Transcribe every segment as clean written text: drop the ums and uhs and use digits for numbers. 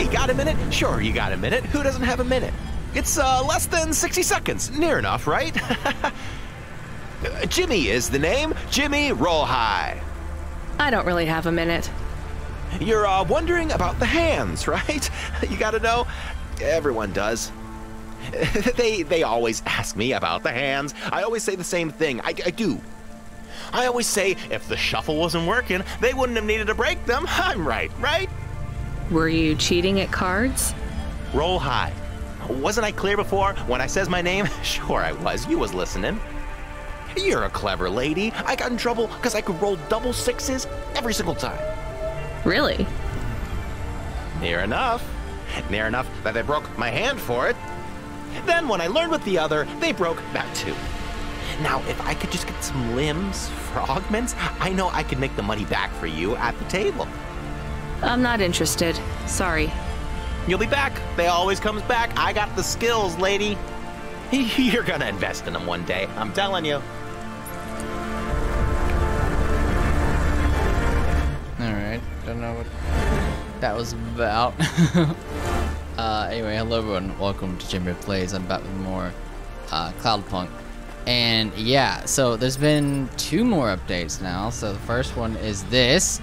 Hey, got a minute? Sure, you got a minute. Who doesn't have a minute? It's less than 60 seconds. Near enough, right? Jimmy is the name. Jimmy, roll high. I don't really have a minute. You're wondering about the hands, right? You gotta know. Everyone does. They always ask me about the hands. I always say the same thing. I do. I always say if the shuffle wasn't working, they wouldn't have needed to break them. I'm right? Were you cheating at cards? Roll high. Wasn't I clear before when I says my name? Sure I was. You was listening. You're a clever lady. I got in trouble because I could roll double sixes every single time. Really? Near enough. Near enough that they broke my hand for it. Then when I learned with the other, they broke that too. Now, if I could just get some limbs for augments, I know I could make the money back for you at the table. I'm not interested. Sorry. You'll be back. They always comes back. I got the skills, lady. You're gonna invest in them one day, I'm telling you. Alright, don't know what that was about. Anyway, hello everyone, welcome to Jimmy Plays. I'm back with more Cloudpunk. And yeah, so there's been 2 more updates now. So the first one is this.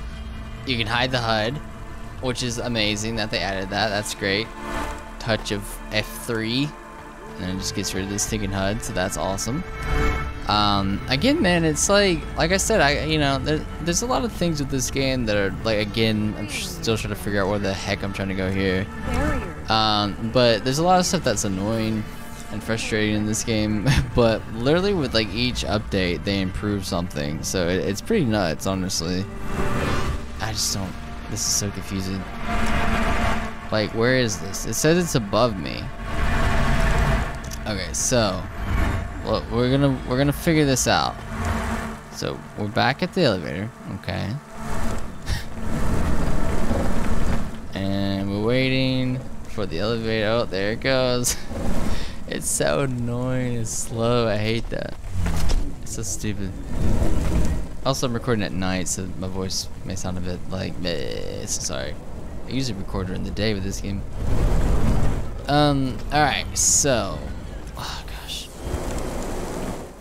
You can hide the HUD, which is amazing that they added that. That's great. Touch of F3, and it just gets rid of this stinking HUD, so that's awesome. Again, man, it's like I said, there's a lot of things with this game that are like, again, I'm still trying to figure out where the heck I'm trying to go here. But there's a lot of stuff that's annoying and frustrating in this game, but literally with like each update they improve something, so it's pretty nuts, honestly. I just don't, this is so confusing. Like, where is this? It says it's above me. Okay, so look, we're gonna figure this out. So we're back at the elevator, okay. And we're waiting for the elevator. Oh, there it goes. It's so annoying and slow. I hate that. It's so stupid. Also, I'm recording at night, so my voice may sound a bit like meh, so sorry. I usually record during the day with this game. Alright, so oh gosh.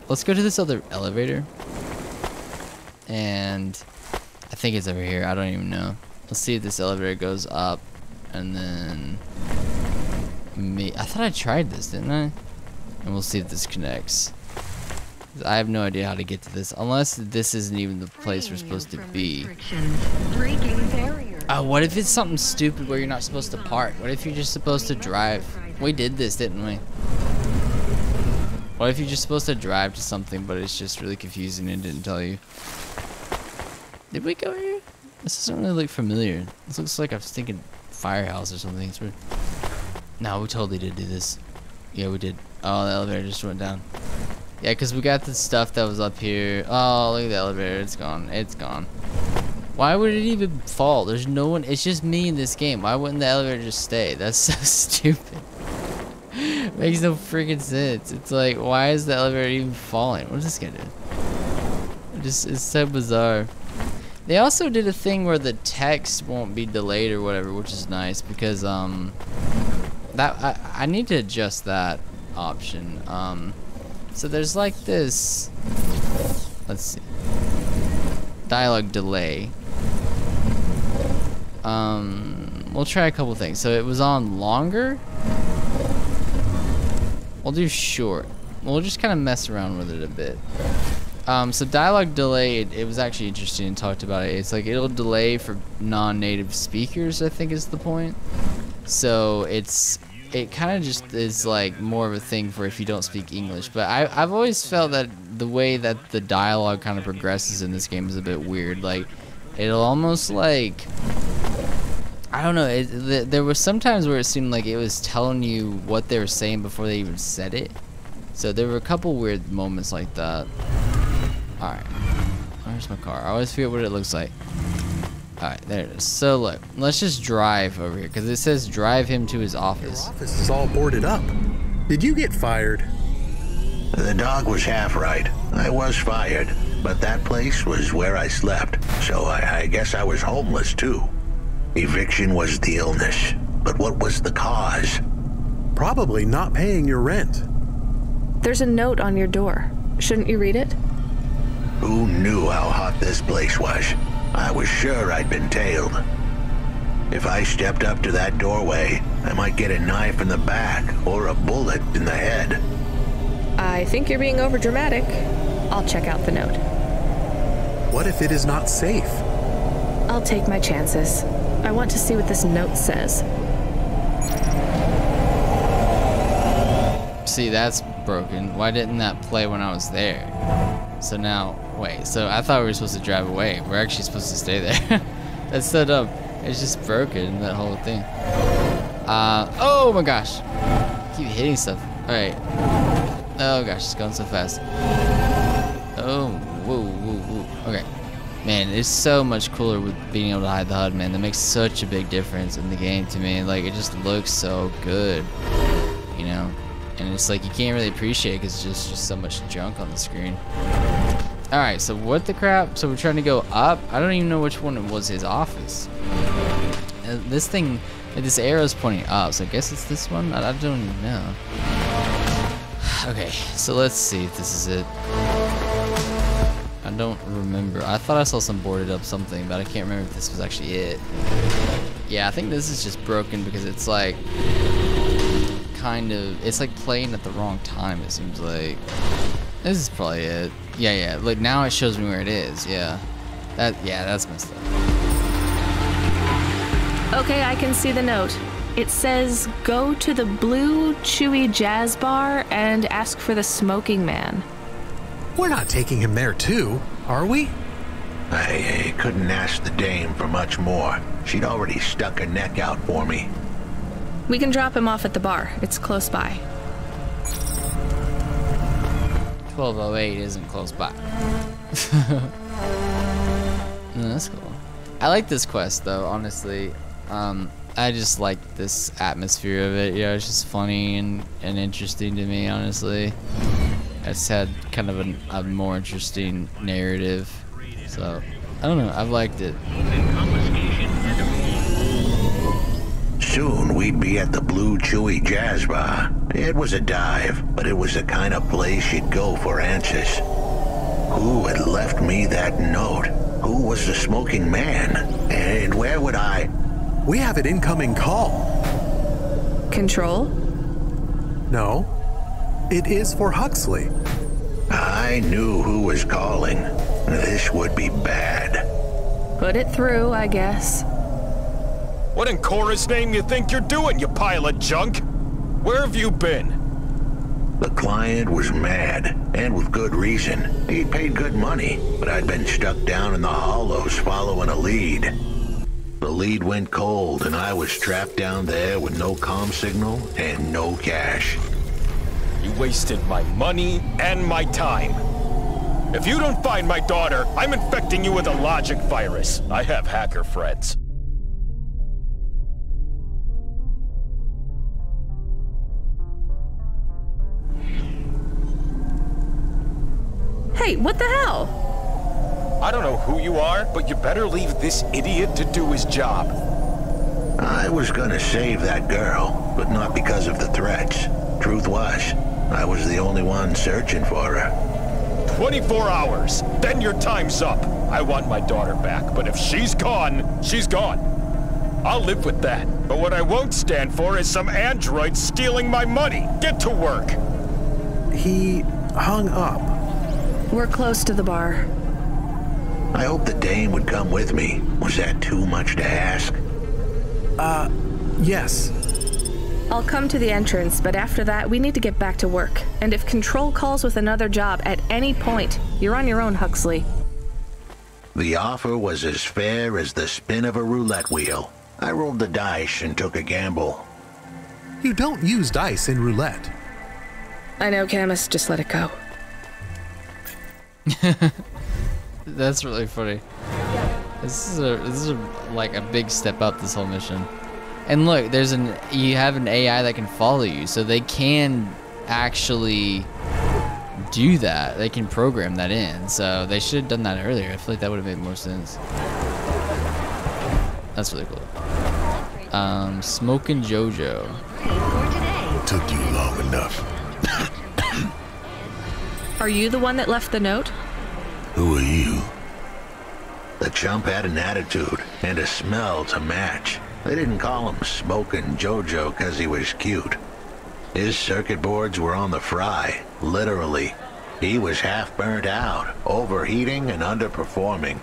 Let's go to this other elevator. And I think it's over here. I don't even know. Let's see if this elevator goes up, and then I thought I tried this, didn't I? And we'll see if this connects. I have no idea how to get to this, unless this isn't even the place we're supposed to be. Oh, what if it's something stupid where you're not supposed to park? What if you're just supposed to drive? We did this, didn't we? What if you're just supposed to drive to something, but it's just really confusing and didn't tell you? Did we go here? This doesn't really look familiar. This looks like a stinking firehouse or something. It's weird. No, we totally did do this. Yeah, we did. Oh, the elevator just went down. Yeah, because we got the stuff that was up here. Oh, look at the elevator. It's gone. It's gone. Why would it even fall? There's no one. It's just me in this game. Why wouldn't the elevator just stay? That's so stupid. Makes no freaking sense. It's like, why is the elevator even falling? What is this gonna do? It's so bizarre. They also did a thing where the text won't be delayed or whatever, which is nice because that I need to adjust that option. So there's like this, let's see, dialogue delay. We'll try a couple things. So it was on longer. We'll do short. We'll just kind of mess around with it a bit. So dialogue delay, it was actually interesting and talked about it. It's like it'll delay for non-native speakers, I think is the point. So it kind of just is like more of a thing for if you don't speak English. But I've always felt that the way that the dialogue kind of progresses in this game is a bit weird. Like, it'll almost like, I don't know, there was sometimes where it seemed like it was telling you what they were saying before they even said it. So there were a couple weird moments like that. Alright, where's my car? I always forget what it looks like. Alright, there it is. So look, let's just drive over here, because it says drive him to his office. Your office is all boarded up. Did you get fired? The dog was half right. I was fired, but that place was where I slept, so I guess I was homeless too. Eviction was the illness. But what was the cause? Probably not paying your rent. There's a note on your door. Shouldn't you read it? Who knew how hot this place was? I was sure I'd been tailed. If I stepped up to that doorway, I might get a knife in the back or a bullet in the head. I think you're being overdramatic. I'll check out the note. What if it is not safe? I'll take my chances. I want to see what this note says. See, that's broken. Why didn't that play when I was there? So now, wait, so I thought we were supposed to drive away. We're actually supposed to stay there. That's so dumb. It's just broken, that whole thing. Oh my gosh. Keep hitting stuff. Alright. Oh gosh, it's going so fast. Oh, whoa, whoa, whoa. Okay. Man, it's so much cooler with being able to hide the HUD, man. That makes such a big difference in the game to me. Like, it just looks so good, you know? And it's like, you can't really appreciate it because it's just so much junk on the screen. Alright, so what the crap? So we're trying to go up? I don't even know which one was his office. This thing, this arrow's pointing up, so I guess it's this one? I don't even know. Okay, so let's see if this is it. I don't remember. I thought I saw some boarded up something, but I can't remember if this was actually it. Yeah, I think this is just broken because it's like it's like playing at the wrong time, it seems like. This is probably it. Yeah, look, now it shows me where it is. Yeah, that's messed up. Okay, I can see the note. It says, go to the Blue Chewy Jazz Bar and ask for the Smoking Man. We're not taking him there too, are we? I couldn't ask the dame for much more. She'd already stuck her neck out for me. We can drop him off at the bar. It's close by. 1208 isn't close by. No, that's cool. I like this quest though, honestly. I just like this atmosphere of it. You know, it's just funny and interesting to me, honestly. It's had kind of a more interesting narrative. So, I don't know, I've liked it. Soon we'd be at the Blue Chewy Jazz Bar. It was a dive, but it was the kind of place you'd go for answers. Who had left me that note? Who was the smoking man? And where would I... We have an incoming call. Control? No. It is for Huxley. I knew who was calling. This would be bad. Put it through, I guess. What in Cora's name you think you're doing, you pile of junk? Where have you been? The client was mad, and with good reason. He'd paid good money, but I'd been stuck down in the hollows following a lead. The lead went cold, and I was trapped down there with no comm signal and no cash. You wasted my money and my time. If you don't find my daughter, I'm infecting you with a logic virus. I have hacker friends. Hey, what the hell? I don't know who you are, but you better leave this idiot to do his job. I was gonna save that girl, but not because of the threats. Truth was, I was the only one searching for her. 24 hours, then your time's up. I want my daughter back, but if she's gone, she's gone. I'll live with that, but what I won't stand for is some android stealing my money. Get to work. He hung up. We're close to the bar. I hope the dame would come with me. Was that too much to ask? Yes. I'll come to the entrance, but after that, we need to get back to work. And if Control calls with another job at any point, you're on your own, Huxley. The offer was as fair as the spin of a roulette wheel. I rolled the dice and took a gamble. You don't use dice in roulette. I know, Camus, just let it go. That's really funny. This is like a big step up, this whole mission. And look, you have an AI that can follow you, so they can actually do that. They can program that in. So they should have done that earlier. I feel like that would have made more sense. That's really cool. Smoking Jojo. Took you long enough. Are you the one that left the note? Who are you? The chump had an attitude and a smell to match. They didn't call him Smoking Jojo because he was cute. His circuit boards were on the fry, literally. He was half burnt out, overheating and underperforming.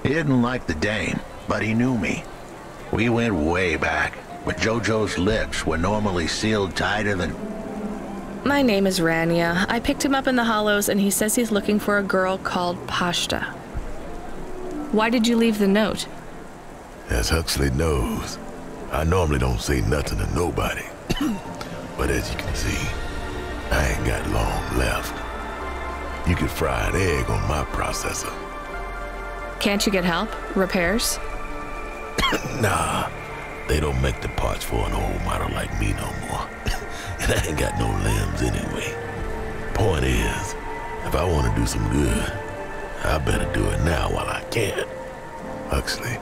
He didn't like the dame, but he knew me. We went way back, but Jojo's lips were normally sealed tighter than... My name is Rania. I picked him up in the Hollows and he says he's looking for a girl called Pashta. Why did you leave the note? As Huxley knows, I normally don't say nothing to nobody. But as you can see, I ain't got long left. You could fry an egg on my processor. Can't you get help? Repairs? Nah, they don't make the parts for an old model like me no more. And I ain't got no limbs anyway. Point is, if I want to do some good, I better do it now while I can. Huxley,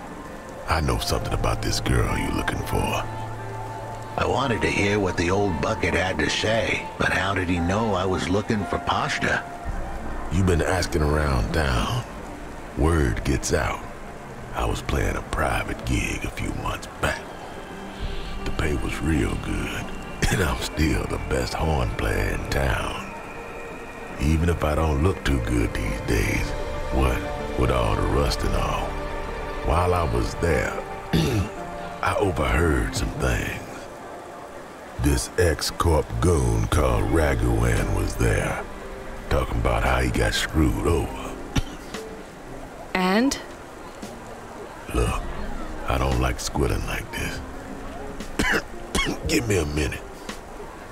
I know something about this girl you're looking for. I wanted to hear what the old bucket had to say, but how did he know I was looking for Pashta? You've been asking around town. Word gets out. I was playing a private gig a few months back. The pay was real good, and I'm still the best horn player in town. Even if I don't look too good these days, what with all the rust and all. While I was there, I overheard some things. This ex-corp goon called Raguan was there, talking about how he got screwed over. And? Look, I don't like squilling like this. Give me a minute.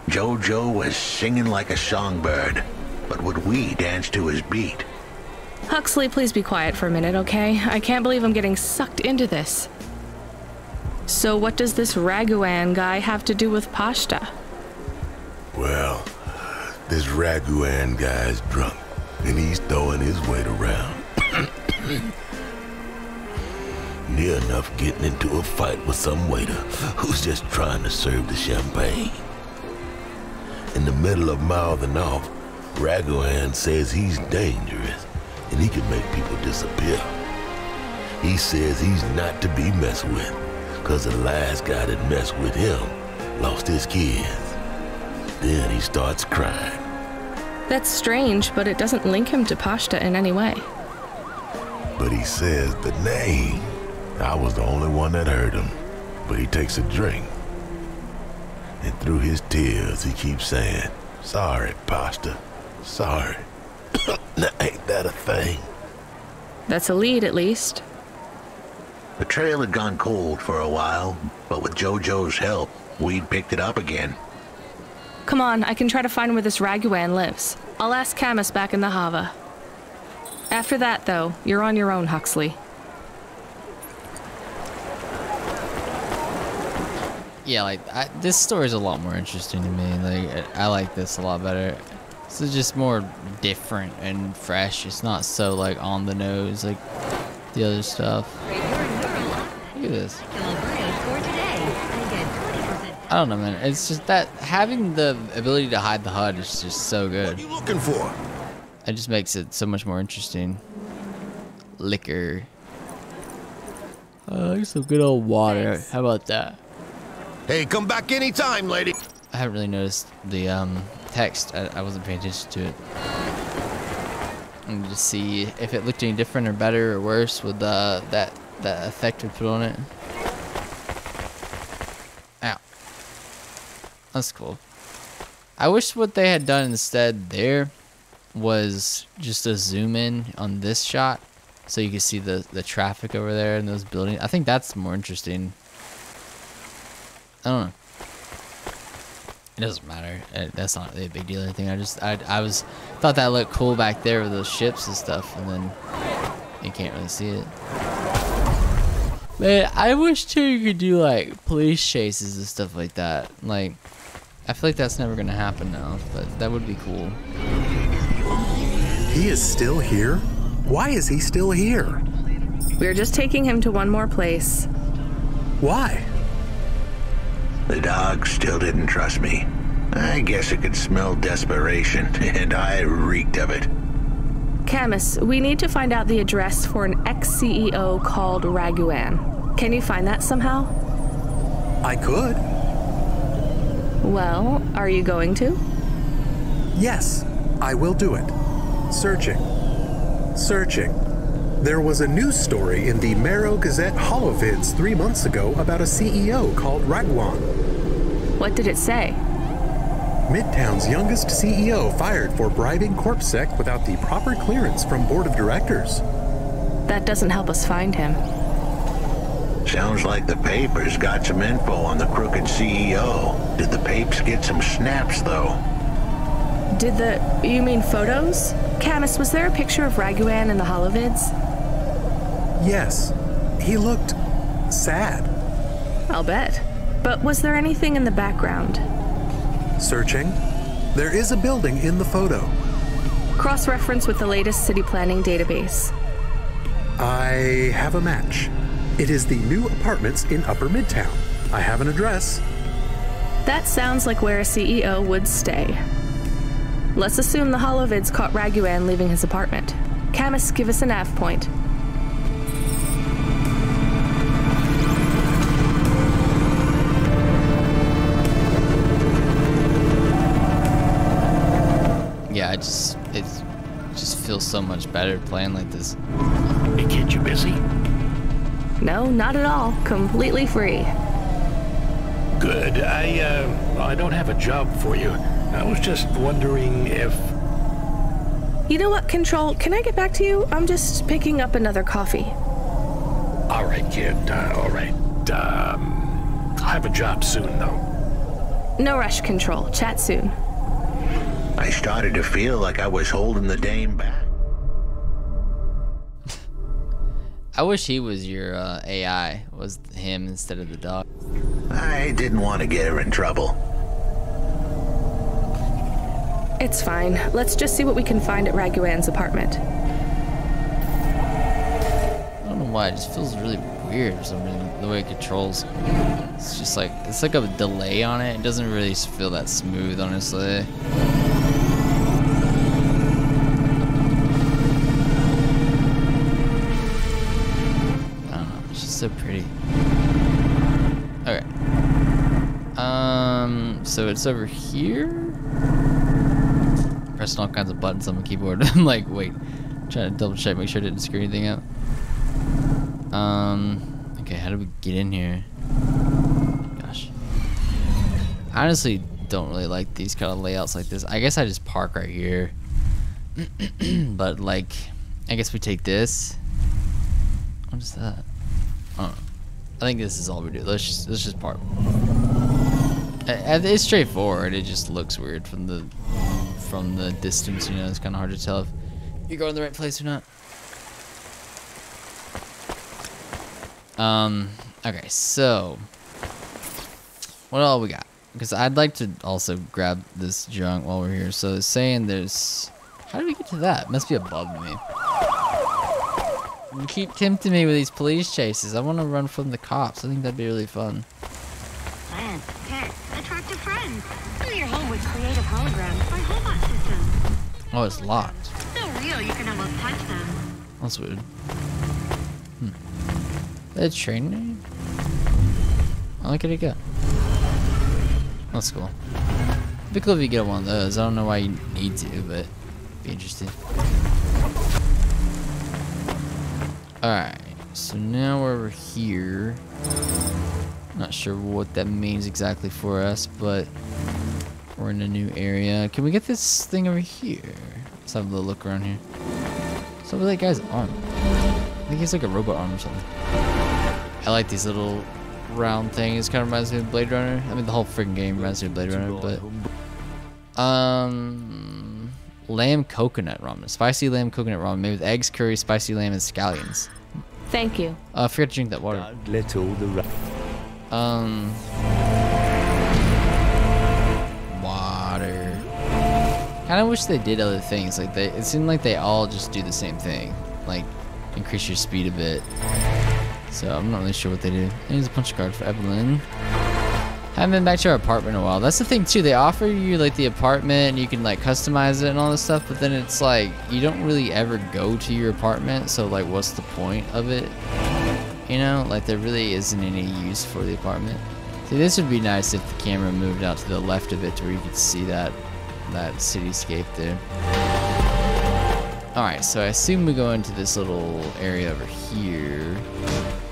Jojo was singing like a songbird, but would we dance to his beat? Huxley, please be quiet for a minute, okay? I can't believe I'm getting sucked into this. So what does this Raguan guy have to do with Pashta? Well, this Raguan guy's drunk, and he's throwing his weight around. Near enough getting into a fight with some waiter who's just trying to serve the champagne. In the middle of mouthing off, Raguan says he's dangerous and he can make people disappear. He says he's not to be messed with, cause the last guy that messed with him lost his kids. Then he starts crying. That's strange, but it doesn't link him to Pashta in any way. But he says the name. I was the only one that heard him, but he takes a drink. And through his tears, he keeps saying, "Sorry, Pashta, sorry." Now, ain't that a thing? That's a lead, at least. The trail had gone cold for a while, but with Jojo's help, we'd picked it up again. Come on, I can try to find where this Raguan lives. I'll ask Camus back in the Hava. After that, though, you're on your own, Huxley. Yeah, like, this story's a lot more interesting to me. Like, I like this a lot better. This is just more different and fresh. It's not so, like, on the nose like the other stuff. Look at this. I don't know, man. It's just that having the ability to hide the HUD is just so good. What are you looking for? It just makes it so much more interesting. Liquor. Some good old water. How about that? Hey, come back anytime, lady. I haven't really noticed the text. I wasn't paying attention to it. And to see if it looked any different or better or worse with that effect we put on it. Ow. That's cool. I wish what they had done instead there was just a zoom in on this shot so you could see the traffic over there and those buildings. I think that's more interesting. I don't know. It doesn't matter. That's not really a big deal or anything. I thought that looked cool back there with those ships and stuff, and then you can't really see it. Man, I wish too you could do like police chases and stuff like that. Like, I feel like that's never gonna happen now, but that would be cool. He is still here? Why is he still here? We're just taking him to one more place. Why? The dog still didn't trust me. I guess it could smell desperation, and I reeked of it. Camus, we need to find out the address for an ex-CEO called Raguan. Can you find that somehow? I could. Well, are you going to? Yes, I will do it. Searching. There was a news story in the Marrow Gazette Holovids 3 months ago about a CEO called Raguan. What did it say? Midtown's youngest CEO fired for bribing CorpSec without the proper clearance from board of directors. That doesn't help us find him. Sounds like the papers got some info on the crooked CEO. Did the papes get some snaps, though? You mean photos? Camus, was there a picture of Raguan in the Holovids? Yes. He looked sad. I'll bet. But was there anything in the background? Searching. There is a building in the photo. Cross-reference with the latest city planning database. I have a match. It is the new apartments in Upper Midtown. I have an address. That sounds like where a CEO would stay. Let's assume the Holovids caught Raguan leaving his apartment. Camus, give us a nav point. Yeah, it just feels so much better playing like this. Hey kid, you busy? No, not at all. Completely free. Good. I don't have a job for you. I was just wondering if... You know what, Control? Can I get back to you? I'm just picking up another coffee. All right, kid. All right. I'll have a job soon, though. No rush, Control. Chat soon. I started to feel like I was holding the dame back. I wish he was your AI, was him instead of the dog. I didn't want to get her in trouble. It's fine. Let's just see what we can find at Raguan's apartment. I don't know why, it just feels really weird for some reason, the way it controls. It's just like, it's like a delay on it. It doesn't really feel that smooth, honestly. I don't know, it's just so pretty. Okay. So it's over here? Pressing all kinds of buttons on my keyboard. I'm like, wait, trying to double check, make sure I didn't screw anything up. Okay, how do we get in here? Gosh. I honestly don't really like these kind of layouts like this. I guess I just park right here. But like, I guess we take this. What is that? I don't know. I think this is all we do. Let's just park. It's straightforward. It just looks weird from the distance. You know, it's kind of hard to tell if you're going the right place or not. Okay, so what all we got? Because I'd like to also grab this junk while we're here. So it's saying there's... How do we get to that? It must be above me. You keep tempting me with these police chases. I want to run from the cops. I think that'd be really fun. Plan, hit, attract a friend. Fill your home with creative holograms by Hobot Systems. Oh, it's locked. So real you can almost touch them. That's weird. That training? Oh, look at it go. That's cool. It'd be cool if you get one of those. I don't know why you need to, but it'd be interesting. Alright, so now we're over here. Not sure what that means exactly for us, but we're in a new area. Can we get this thing over here? Let's have a little look around here. What's up with that guy's arm? I think he's like a robot arm or something. I like these little round things. Kind of reminds me of Blade Runner. I mean, the whole freaking game reminds me of Blade Runner, but... Lamb coconut ramen. Spicy lamb coconut ramen made with eggs, curry, spicy lamb, and scallions. Thank you. I forgot to drink that water. Water. Kind of wish they did other things. Like it seemed like they all just do the same thing. Like increase your speed a bit. So I'm not really sure what they do. Here's a punch card for Evelyn. Haven't been back to our apartment in a while. That's the thing too. They offer you like the apartment and you can like customize it and all this stuff, but then it's like you don't really ever go to your apartment. So like, what's the point of it? You know, like there really isn't any use for the apartment. See, this would be nice if the camera moved out to the left of it to where you could see that cityscape there. All right, so I assume we go into this little area over here.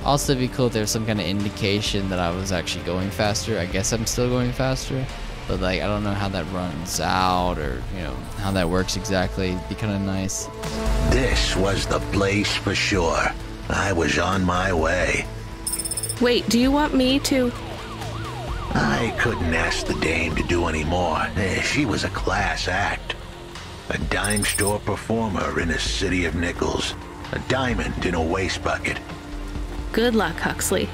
Also, it'd be cool if there was some kind of indication that I was actually going faster. I guess I'm still going faster, but like I don't know how that runs out or you know how that works exactly. It'd be kind of nice. This was the place for sure. I was on my way. Wait, do you want me to? I couldn't ask the dame to do any more. She was a class act. A dime store performer in a city of nickels. A diamond in a waste bucket. Good luck, Huxley.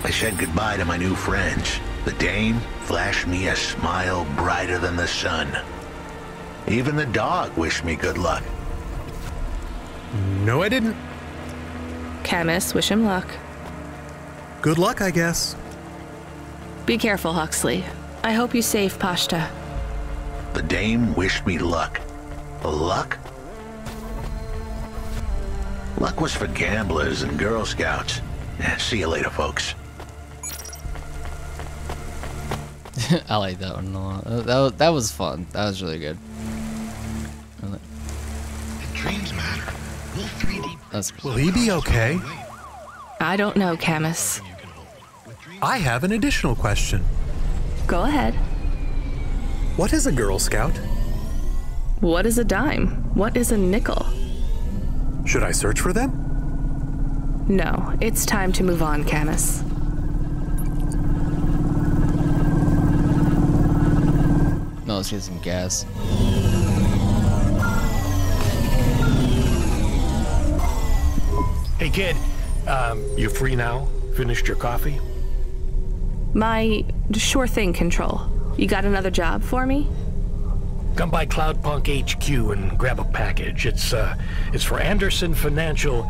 I said goodbye to my new friends. The dame flashed me a smile brighter than the sun. Even the dog wished me good luck. No, I didn't. Camus, wish him luck. Good luck, I guess. Be careful, Huxley. I hope you save Pashta. The dame wished me luck. Luck? Luck was for gamblers and Girl Scouts. See you later, folks. I like that one a lot. That was fun. That was really good. Dreams matter. Will he be okay? I don't know, Camus. I have an additional question. Go ahead. What is a Girl Scout? What is a dime? What is a nickel? Should I search for them? No, it's time to move on, Camus. No, let's get some gas. Hey kid, you free now? Finished your coffee? My sure thing, Control. You got another job for me? Come by Cloudpunk HQ and grab a package. It's for Anderson Financial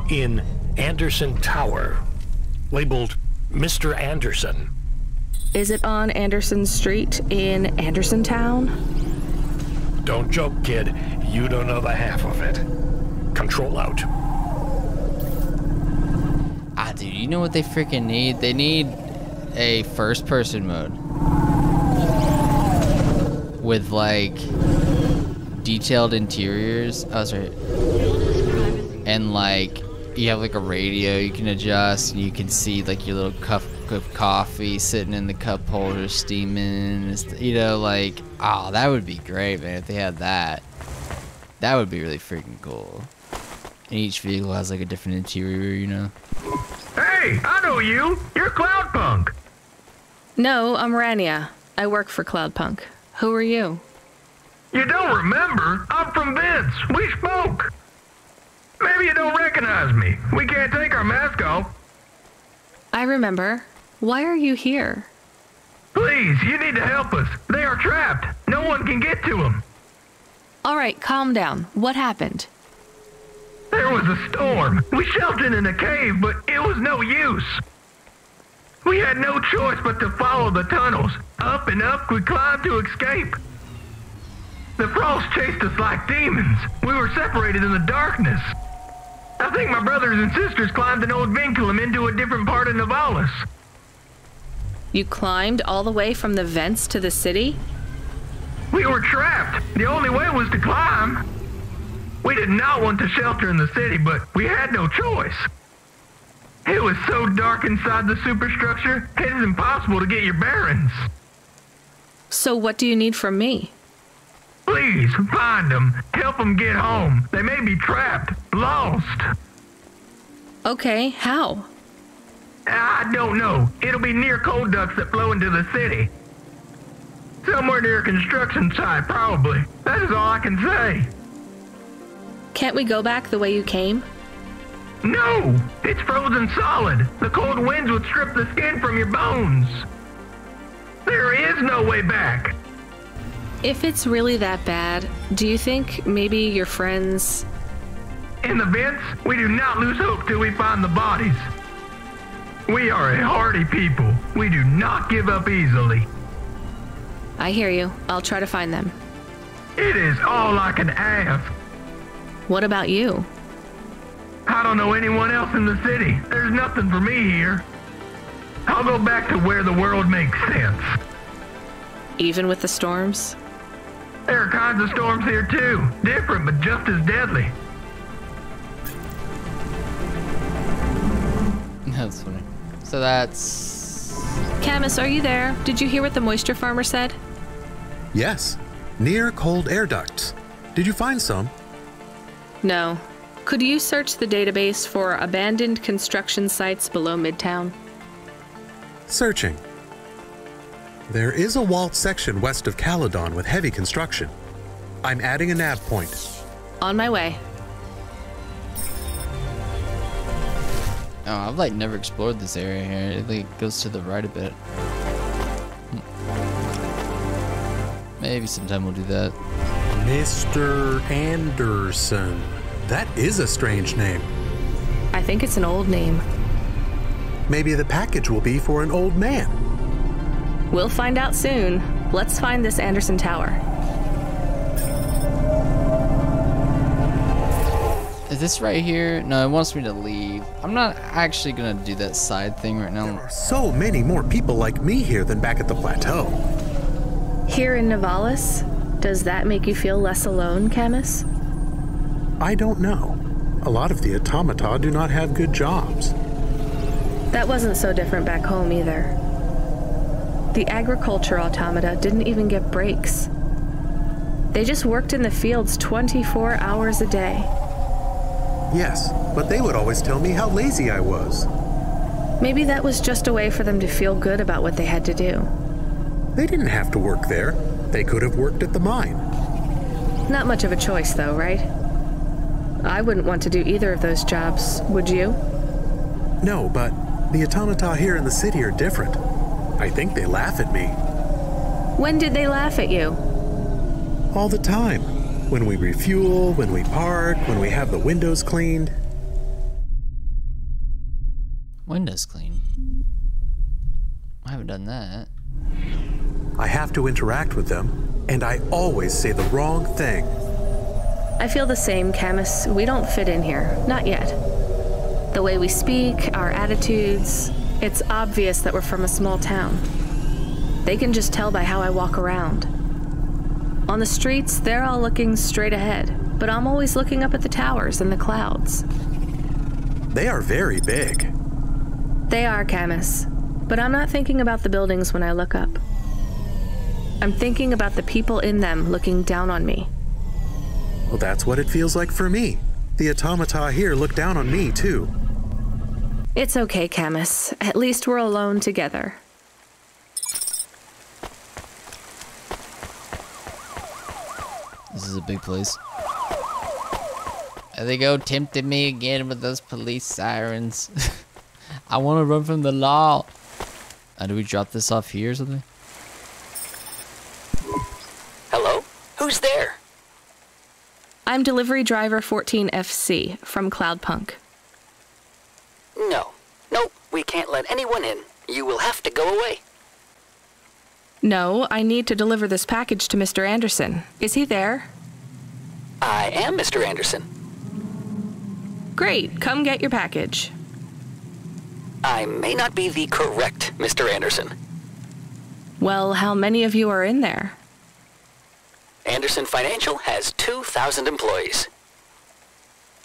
in Anderson Tower, labeled Mr. Anderson. Is it on Anderson Street in Anderson Town? Don't joke, kid. You don't know the half of it. Control out. Ah, dude, you know what they freaking need? They need a first-person mode with like detailed interiors. Oh, sorry. And like you have like a radio you can adjust, and you can see like your little cup of coffee sitting in the cup holder steaming. You know, like, oh, that would be great, man. If they had that, that would be really freaking cool. And each vehicle has like a different interior, you know. Hey, I know you. You're Cloudpunk. No, I'm Rania. I work for Cloudpunk. Who are you? You don't remember? I'm from Vince. We spoke. Maybe you don't recognize me. We can't take our mask off. I remember. Why are you here? Please, you need to help us. They are trapped. No one can get to them. All right, calm down. What happened? There was a storm. We sheltered in a cave, but it was no use. We had no choice but to follow the tunnels. Up and up we climbed to escape. The frost chased us like demons. We were separated in the darkness. I think my brothers and sisters climbed an old vinculum into a different part of Navalis. You climbed all the way from the vents to the city? We were trapped. The only way was to climb. We did not want to shelter in the city, but we had no choice. It was so dark inside the superstructure, it is impossible to get your bearings. So what do you need from me? Please, find them. Help them get home. They may be trapped, lost. Okay, how? I don't know. It'll be near coal ducts that flow into the city. Somewhere near a construction site, probably. That is all I can say. Can't we go back the way you came? No! It's frozen solid. The cold winds would strip the skin from your bones. There is no way back. If it's really that bad, do you think maybe your friends... In the vents, we do not lose hope till we find the bodies. We are a hardy people. We do not give up easily. I hear you. I'll try to find them. It is all I can ask. What about you? I don't know anyone else in the city. There's nothing for me here. I'll go back to where the world makes sense. Even with the storms? There are kinds of storms here too. Different, but just as deadly. That's funny. So that's... Camus, are you there? Did you hear what the moisture farmer said? Yes. Near cold air ducts. Did you find some? No. Could you search the database for abandoned construction sites below Midtown? Searching. There is a walled section west of Caledon with heavy construction. I'm adding a nav point. On my way. Oh, I've like never explored this area here. It like goes to the right a bit. Maybe sometime we'll do that. Mr. Anderson. That is a strange name. I think it's an old name. Maybe the package will be for an old man. We'll find out soon. Let's find this Anderson Tower. Is this right here? No, it wants me to leave. I'm not actually gonna do that side thing right now. There are so many more people like me here than back at the plateau. Here in Nivalis? Does that make you feel less alone, Camus? I don't know. A lot of the automata do not have good jobs. That wasn't so different back home either. The agriculture automata didn't even get breaks. They just worked in the fields 24 hours a day. Yes, but they would always tell me how lazy I was. Maybe that was just a way for them to feel good about what they had to do. They didn't have to work there. They could have worked at the mine. Not much of a choice, though, right? I wouldn't want to do either of those jobs, would you? No, but the automata here in the city are different. I think they laugh at me. When did they laugh at you? All the time. When we refuel, when we park, when we have the windows cleaned. Windows clean? I haven't done that. I have to interact with them, and I always say the wrong thing. I feel the same, Camus. We don't fit in here. Not yet. The way we speak, our attitudes, it's obvious that we're from a small town. They can just tell by how I walk around. On the streets, they're all looking straight ahead, but I'm always looking up at the towers and the clouds. They are very big. They are, Camus, but I'm not thinking about the buildings when I look up. I'm thinking about the people in them looking down on me. Well, that's what it feels like for me. The automata here look down on me, too. It's okay, Camus. At least we're alone together. This is a big place. There they go, tempting me again with those police sirens. I want to run from the law. Do we drop this off here or something? Hello? Who's there? I'm delivery driver 14FC from Cloudpunk. No. Nope, we can't let anyone in. You will have to go away. No, I need to deliver this package to Mr. Anderson. Is he there? I am Mr. Anderson. Great, come get your package. I may not be the correct Mr. Anderson. Well, how many of you are in there? Anderson Financial has 2,000 employees.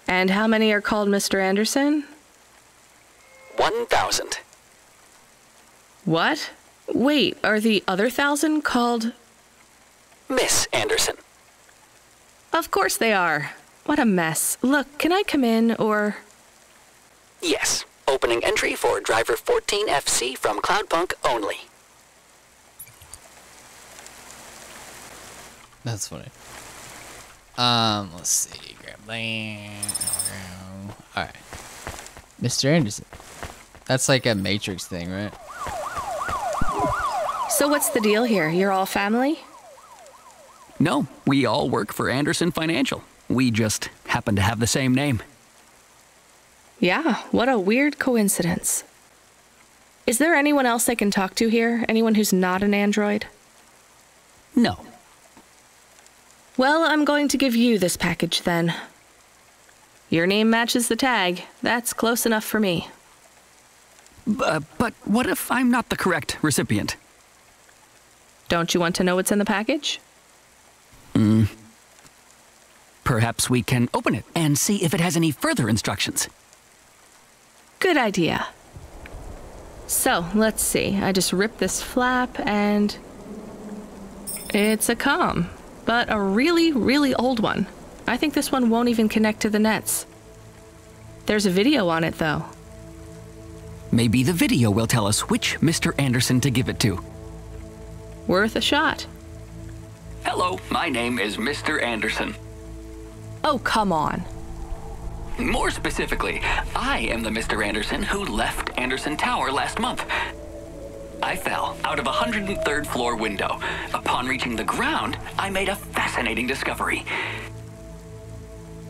And how many are called Mr. Anderson? 1,000. What? Wait, are the other 1,000 called... Miss Anderson. Of course they are. What a mess. Look, can I come in, or... Yes. Opening entry for driver 14FC from Cloudpunk only. That's funny. Let's see. Grab that. Alright. Mr. Anderson. That's like a Matrix thing, right? So what's the deal here? You're all family? No, we all work for Anderson Financial. We just happen to have the same name. Yeah, what a weird coincidence. Is there anyone else I can talk to here? Anyone who's not an android? No. Well, I'm going to give you this package then. Your name matches the tag. That's close enough for me. But what if I'm not the correct recipient? Don't you want to know what's in the package? Perhaps we can open it and see if it has any further instructions. Good idea. So, let's see. I just ripped this flap and... it's a comm, but a really, really old one. I think this one won't even connect to the nets. There's a video on it, though. Maybe the video will tell us which Mr. Anderson to give it to. Worth a shot. Hello, my name is Mr. Anderson. Oh, come on. More specifically, I am the Mr. Anderson who left Anderson Tower last month. I fell out of a 103rd floor window. Upon reaching the ground, I made a fascinating discovery.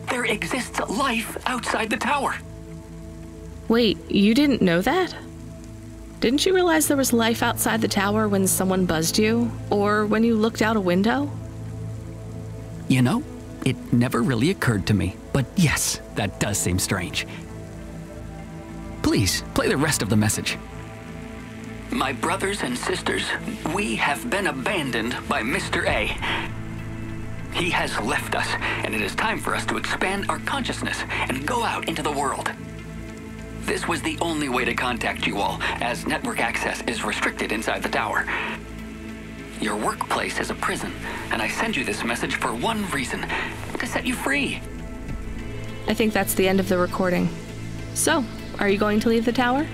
There exists life outside the tower. Wait, you didn't know that? Didn't you realize there was life outside the tower when someone buzzed you? Or when you looked out a window? You know, it never really occurred to me. But yes, that does seem strange. Please, play the rest of the message. My brothers and sisters, we have been abandoned by Mr. A. He has left us, and it is time for us to expand our consciousness and go out into the world. This was the only way to contact you all, as network access is restricted inside the tower. Your workplace is a prison, and I send you this message for one reason, to set you free. I think that's the end of the recording. So, are you going to leave the tower?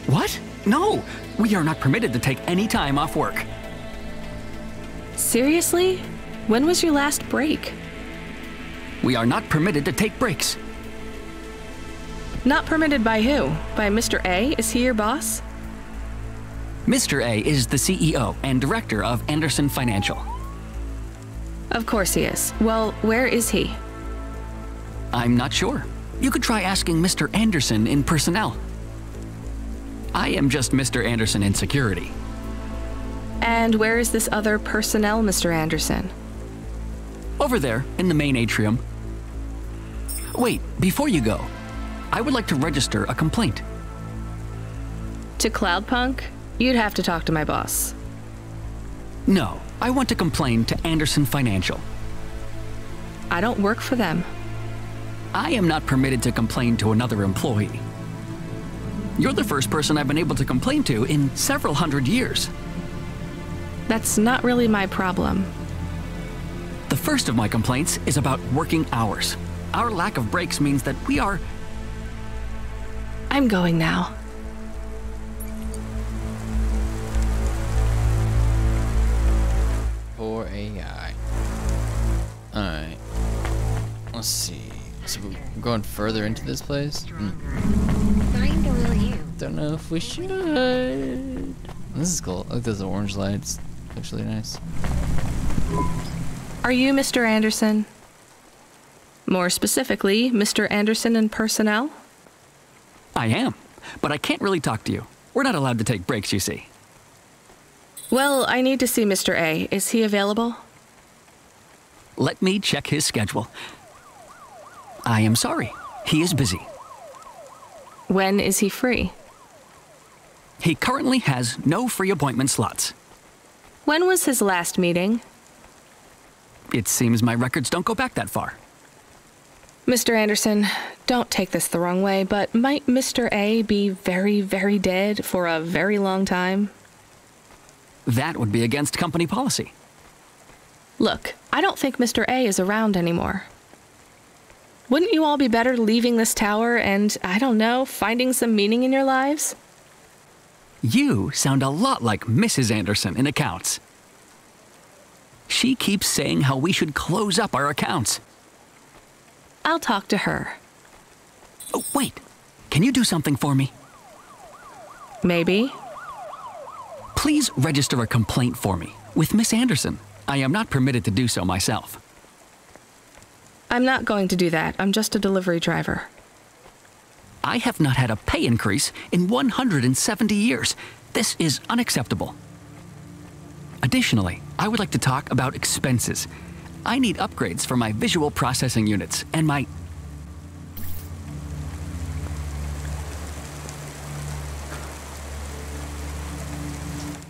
What? No! We are not permitted to take any time off work. Seriously? When was your last break? We are not permitted to take breaks. Not permitted by who? By Mr. A? Is he your boss? Mr. A is the CEO and director of Anderson Financial. Of course he is. Well, where is he? I'm not sure. You could try asking Mr. Anderson in personnel. I am just Mr. Anderson in security. And where is this other personnel, Mr. Anderson? Over there, in the main atrium. Wait, before you go, I would like to register a complaint. To Cloudpunk? You'd have to talk to my boss. No, I want to complain to Anderson Financial. I don't work for them. I am not permitted to complain to another employee. You're the first person I've been able to complain to in several hundred years. That's not really my problem. The first of my complaints is about working hours. Our lack of breaks means that we are... I'm going now. Poor AI. Alright. Let's see. So we're going further into this place? Don't know if we should. This is cool. Look at those orange lights. Looks really nice. Are you Mr. Anderson? More specifically, Mr. Anderson in personnel? I am, but I can't really talk to you. We're not allowed to take breaks, you see. Well, I need to see Mr. A. Is he available? Let me check his schedule. I am sorry. He is busy. When is he free? He currently has no free appointment slots. When was his last meeting? It seems my records don't go back that far. Mr. Anderson, don't take this the wrong way, but might Mr. A be very, very dead for a very long time? That would be against company policy. Look, I don't think Mr. A is around anymore. Wouldn't you all be better leaving this tower and, I don't know, finding some meaning in your lives? You sound a lot like Mrs. Anderson in accounts. She keeps saying how we should close up our accounts. I'll talk to her. Oh, wait. Can you do something for me? Maybe. Please register a complaint for me with Miss Anderson. I am not permitted to do so myself. I'm not going to do that. I'm just a delivery driver. I have not had a pay increase in 170 years. This is unacceptable. Additionally, I would like to talk about expenses. I need upgrades for my visual processing units and my...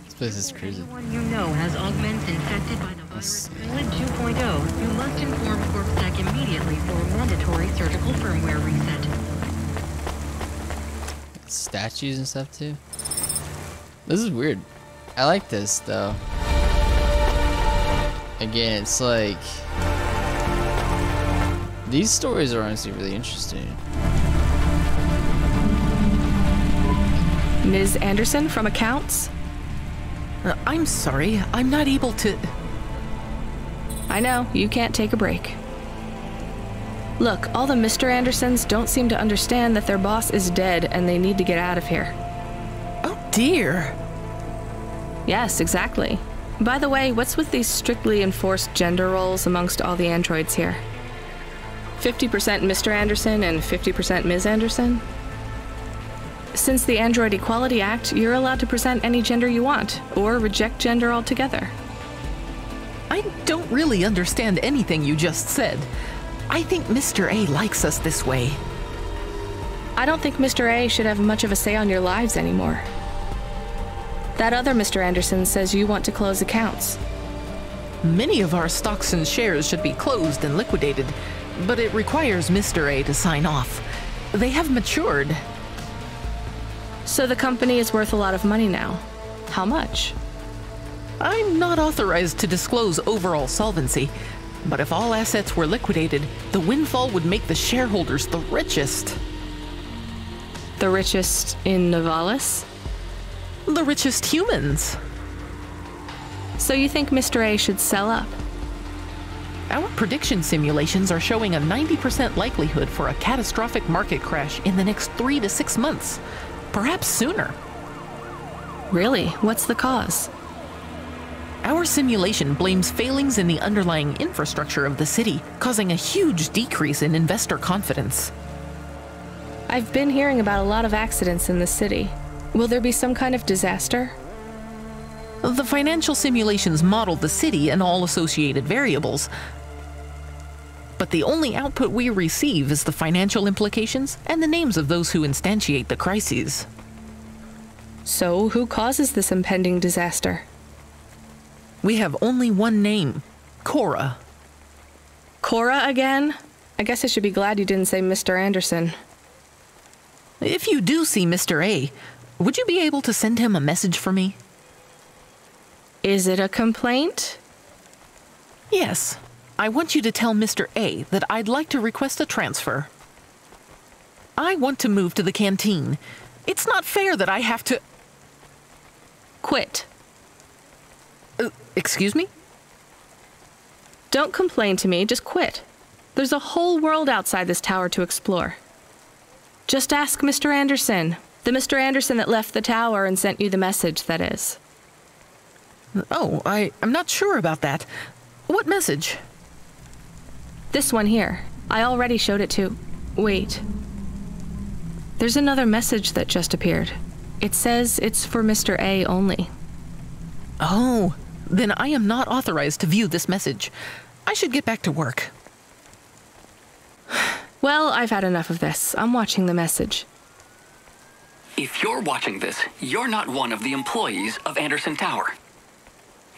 This place is crazy. Anyone you know has augments infected by the virus Fluid 2.0. You must inform CorpSec immediately for a mandatory surgical firmware reset. Statues and stuff too. This is weird. I like this though. Again, it's like these stories are honestly really interesting. Ms. Anderson from accounts? I'm sorry, I'm not able to... I know, you can't take a break. Look, all the Mr. Andersons don't seem to understand that their boss is dead and they need to get out of here. Oh dear. Yes, exactly. By the way, what's with these strictly enforced gender roles amongst all the androids here? 50% Mr. Anderson and 50% Ms. Anderson? Since the Android Equality Act, you're allowed to present any gender you want, or reject gender altogether. I don't really understand anything you just said. I think Mr. A likes us this way. I don't think Mr. A should have much of a say on your lives anymore. That other Mr. Anderson says you want to close accounts. Many of our stocks and shares should be closed and liquidated, but it requires Mr. A to sign off. They have matured. So the company is worth a lot of money now. How much? I'm not authorized to disclose overall solvency, but if all assets were liquidated, the windfall would make the shareholders the richest. The richest in Novalis? The richest humans. So you think Mr. A should sell up? Our prediction simulations are showing a 90% likelihood for a catastrophic market crash in the next 3 to 6 months, perhaps sooner. Really? What's the cause? Our simulation blames failings in the underlying infrastructure of the city, causing a huge decrease in investor confidence. I've been hearing about a lot of accidents in the city. Will there be some kind of disaster? The financial simulations model the city and all associated variables, but the only output we receive is the financial implications and the names of those who instantiate the crises. So, who causes this impending disaster? We have only one name, Cora. Cora again? I guess I should be glad you didn't say Mr. Anderson. If you do see Mr. A, would you be able to send him a message for me? Is it a complaint? Yes. I want you to tell Mr. A that I'd like to request a transfer. I want to move to the canteen. It's not fair that I have to... Quit. Excuse me? Don't complain to me, just quit. There's a whole world outside this tower to explore. Just ask Mr. Anderson. The Mr. Anderson that left the tower and sent you the message, that is. Oh, I'm not sure about that. What message? This one here. I already showed it to... Wait. There's another message that just appeared. It says it's for Mr. A only. Oh, then I am not authorized to view this message. I should get back to work. Well, I've had enough of this. I'm watching the message. If you're watching this, you're not one of the employees of Anderson Tower.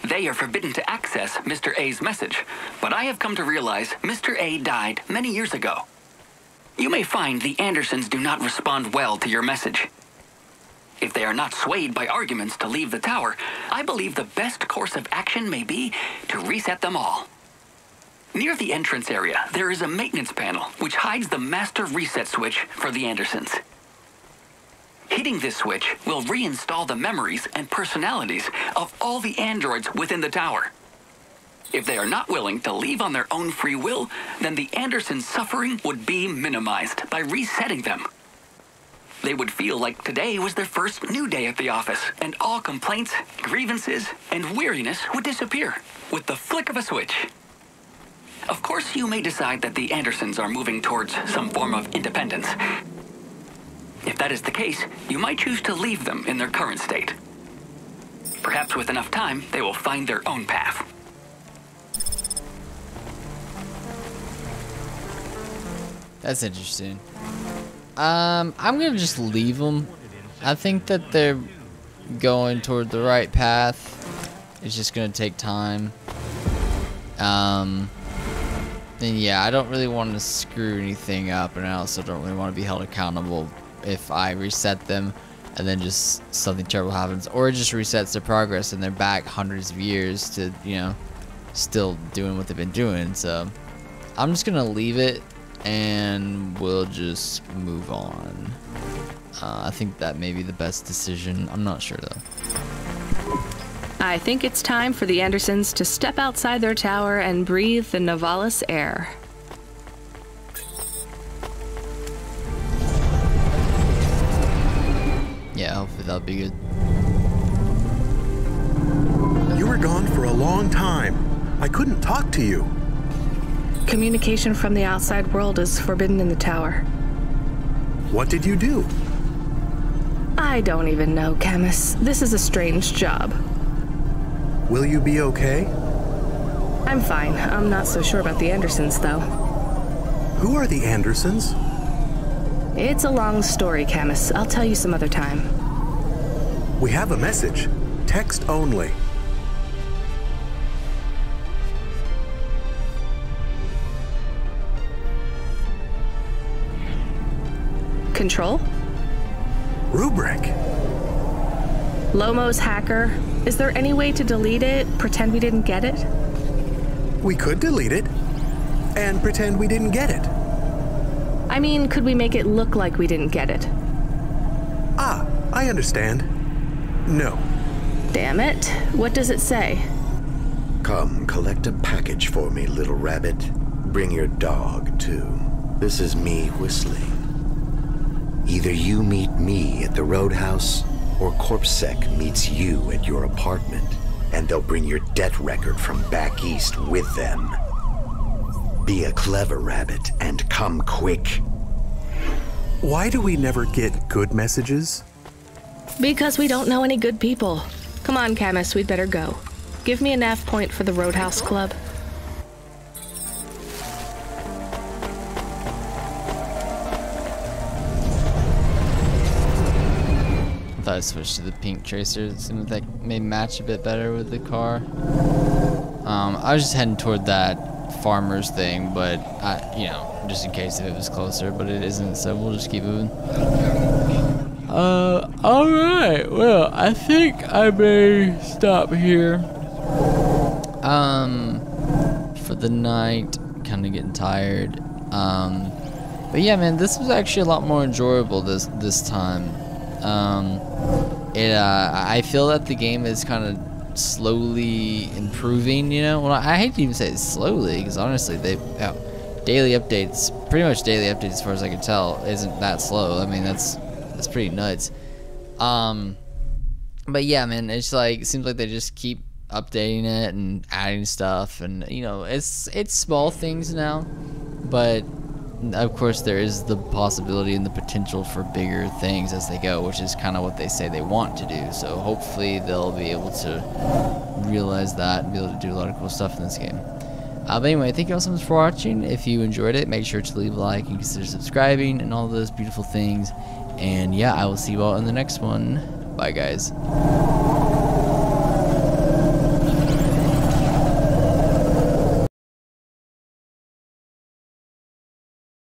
They are forbidden to access Mr. A's message, but I have come to realize Mr. A died many years ago. You may find the Andersons do not respond well to your message. If they are not swayed by arguments to leave the tower, I believe the best course of action may be to reset them all. Near the entrance area, there is a maintenance panel which hides the master reset switch for the Andersons. Hitting this switch will reinstall the memories and personalities of all the androids within the tower. If they are not willing to leave on their own free will, then the Andersons' suffering would be minimized by resetting them. They would feel like today was their first new day at the office, and all complaints, grievances, and weariness would disappear with the flick of a switch. Of course, you may decide that the Andersons are moving towards some form of independence. that is the case, you might choose to leave them in their current state. Perhaps with enough time, they will find their own path. That's interesting. I'm gonna just leave them. I think that they're going toward the right path. It's just gonna take time. And yeah, I don't really want to screw anything up, and I also don't really want to be held accountable if I reset them and then just something terrible happens, or it just resets their progress and they're back hundreds of years to, you know, still doing what they've been doing. So I'm just gonna leave it and we'll just move on. I think that may be the best decision. I'm not sure though. I think it's time for the Andersons to step outside their tower and breathe the Novalis air. Yeah, hopefully that'll be good. You were gone for a long time. I couldn't talk to you. Communication from the outside world is forbidden in the tower. What did you do? I don't even know, Camus. This is a strange job. Will you be okay? I'm fine. I'm not so sure about the Andersons, though. Who are the Andersons? It's a long story, Camus. I'll tell you some other time. We have a message. Text only. Control? Rubric. Lomo's hacker. Is there any way to delete it? Pretend we didn't get it? We could delete it and pretend we didn't get it. I mean, could we make it look like we didn't get it? Ah, I understand. No. Damn it. What does it say? Come, collect a package for me, little rabbit. Bring your dog, too. This is me whistling. Either you meet me at the roadhouse, or CorpSec meets you at your apartment, and they'll bring your debt record from back east with them. Be a clever rabbit and come quick. Why do we never get good messages? Because we don't know any good people. Come on, Camus, we'd better go. Give me a nav point for the Roadhouse Club. I thought I switched to the pink tracer. It seemed like that may match a bit better with the car. I was just heading toward that farmer's thing, but you know, just in case if it was closer, but it isn't, so we'll just keep moving. Alright, well, I think I may stop here. For the night, kind of getting tired. But yeah, man, this was actually a lot more enjoyable this time. I feel that the game is kind of slowly improving, you know. Well, I hate to even say it's slowly, because honestly, daily updates, pretty much daily updates as far as I can tell, isn't that slow. I mean, that's pretty nuts. But yeah, man, it's like, it seems like they just keep updating it and adding stuff, and you know, it's small things now, but of course there is the possibility and the potential for bigger things as they go, which is kind of what they say they want to do. So hopefully they'll be able to realize that and be able to do a lot of cool stuff in this game. But anyway, thank you all so much for watching. If you enjoyed it, make sure to leave a like and consider subscribing and all those beautiful things. And yeah, I will see you all in the next one. Bye, guys.